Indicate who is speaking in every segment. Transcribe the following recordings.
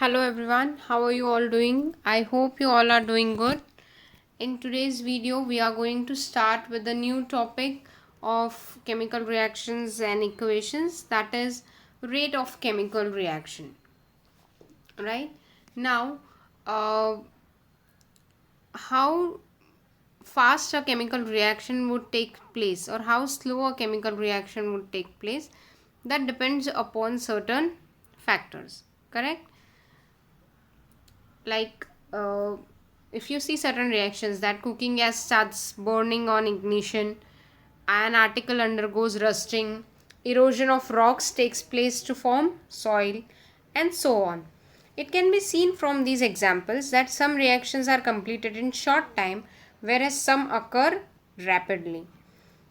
Speaker 1: Hello everyone, how are you all doing? I hope you all are doing good. In today's video, we are going to start with a new topic of chemical reactions and equations, that is rate of chemical reaction. Right? Now, how fast a chemical reaction would take place or how slow a chemical reaction would take place, that depends upon certain factors, correct? Like if you see certain reactions, that cooking gas starts burning on ignition, an article undergoes rusting, erosion of rocks takes place to form soil, and so on. It can be seen from these examples that some reactions are completed in short time, whereas some occur rapidly.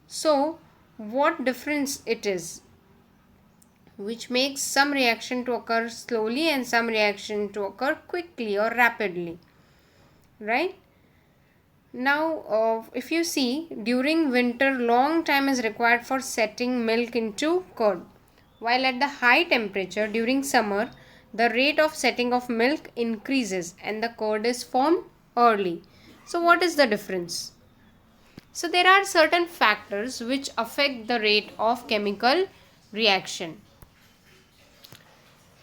Speaker 1: So what difference it is which makes some reaction to occur slowly and some reaction to occur quickly or rapidly, right? Now if you see, during winter long time is required for setting milk into curd, while at the high temperature during summer the rate of setting of milk increases and the curd is formed early. So what is the difference? So there are certain factors which affect the rate of chemical reaction.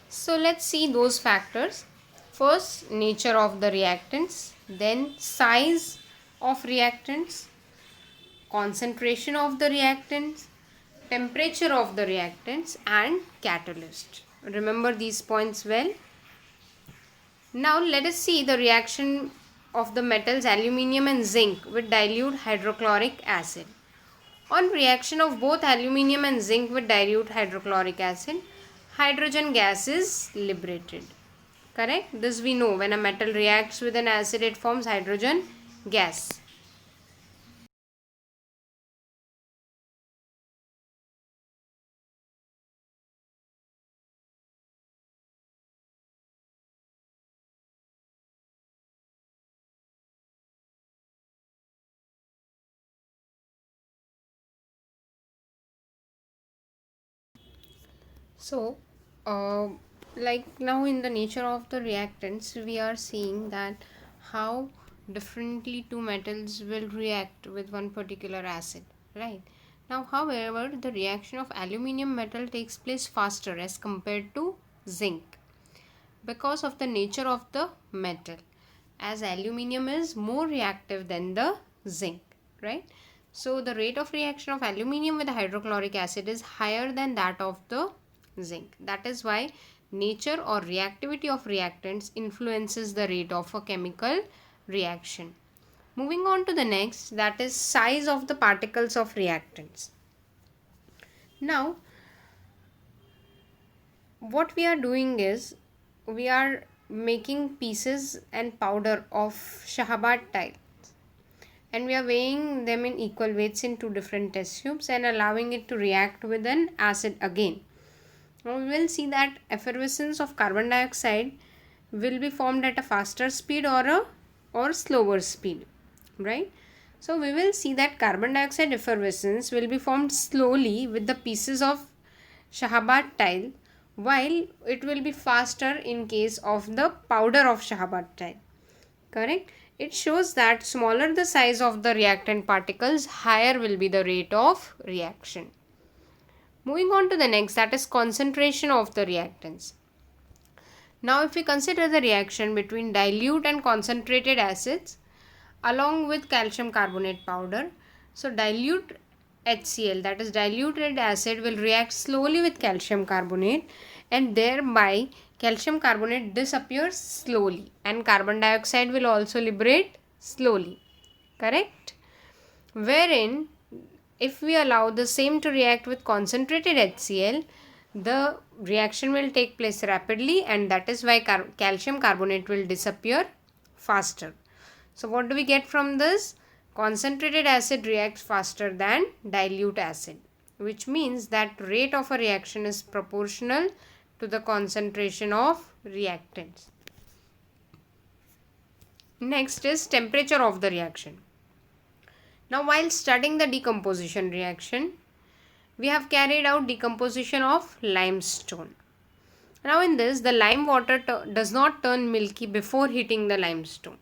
Speaker 1: So let's see those factors. First, nature of the reactants, then size of reactants, concentration of the reactants, temperature of the reactants, and catalyst. Remember these points well. Now let us see the reaction of the metals aluminium and zinc with dilute hydrochloric acid. On reaction of both aluminium and zinc with dilute hydrochloric acid, hydrogen gas is liberated. Correct? This we know. When a metal reacts with an acid, it forms hydrogen gas. So, like now in the nature of the reactants, we are seeing that how differently two metals will react with one particular acid, right? Now, however, the reaction of aluminium metal takes place faster as compared to zinc because of the nature of the metal, as aluminium is more reactive than the zinc, right? So the rate of reaction of aluminium with hydrochloric acid is higher than that of the zinc. That is why nature or reactivity of reactants influences the rate of a chemical reaction. Moving on to the next, that is size of the particles of reactants. Now what we are doing is we are making pieces and powder of shahabad tiles, and we are weighing them in equal weights in two different test tubes and allowing it to react with an acid again. Now we will see that effervescence of carbon dioxide will be formed at a faster speed or slower speed, right? So we will see that carbon dioxide effervescence will be formed slowly with the pieces of shahabad tile, while it will be faster in case of the powder of shahabad tile. Correct? It shows that smaller the size of the reactant particles, higher will be the rate of reaction. Moving on to the next, that is concentration of the reactants. Now if we consider the reaction between dilute and concentrated acids along with calcium carbonate powder, so dilute HCl, that is diluted acid, will react slowly with calcium carbonate and thereby calcium carbonate disappears slowly and carbon dioxide will also liberate slowly. Correct? Wherein if we allow the same to react with concentrated HCl, the reaction will take place rapidly and that is why calcium carbonate will disappear faster. So what do we get from this? Concentrated acid reacts faster than dilute acid, which means that rate of a reaction is proportional to the concentration of reactants. Next is temperature of the reaction. Now while studying the decomposition reaction, we have carried out decomposition of limestone. Now in this, the lime water does not turn milky before hitting the limestone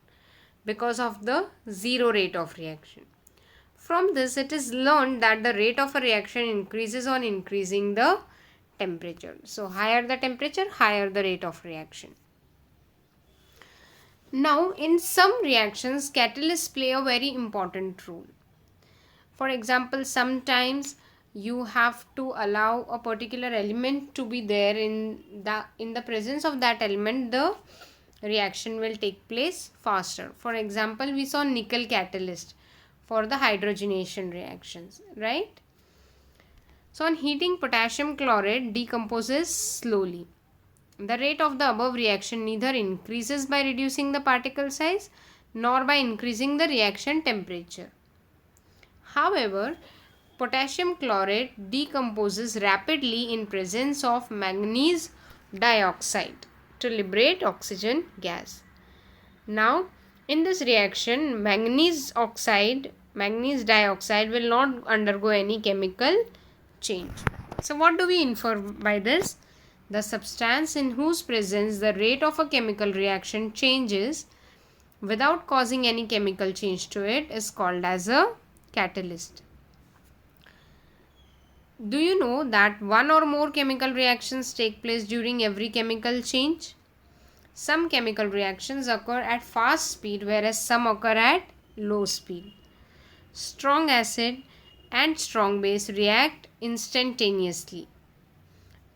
Speaker 1: because of the zero rate of reaction. From this, it is learned that the rate of a reaction increases on increasing the temperature. So higher the temperature, higher the rate of reaction. Now, in some reactions, catalysts play a very important role. For example, sometimes you have to allow a particular element to be there. In the presence of that element, the reaction will take place faster. For example, we saw nickel catalyst for the hydrogenation reactions, right? So on heating, potassium chloride decomposes slowly. The rate of the above reaction neither increases by reducing the particle size nor by increasing the reaction temperature. However, potassium chloride decomposes rapidly in presence of manganese dioxide to liberate oxygen gas. Now, in this reaction, manganese dioxide will not undergo any chemical change. So, what do we infer by this? The substance in whose presence the rate of a chemical reaction changes without causing any chemical change to it is called as a catalyst. Do you know that one or more chemical reactions take place during every chemical change? Some chemical reactions occur at fast speed whereas some occur at low speed. Strong acid and strong base react instantaneously.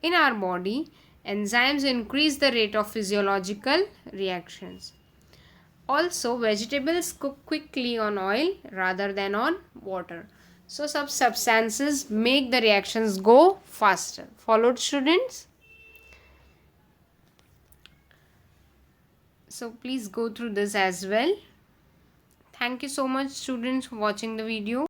Speaker 1: In our body, enzymes increase the rate of physiological reactions. Also, vegetables cook quickly on oil rather than on water. So, some substances make the reactions go faster. Followed, students? So, please go through this as well. Thank you so much, students, for watching the video.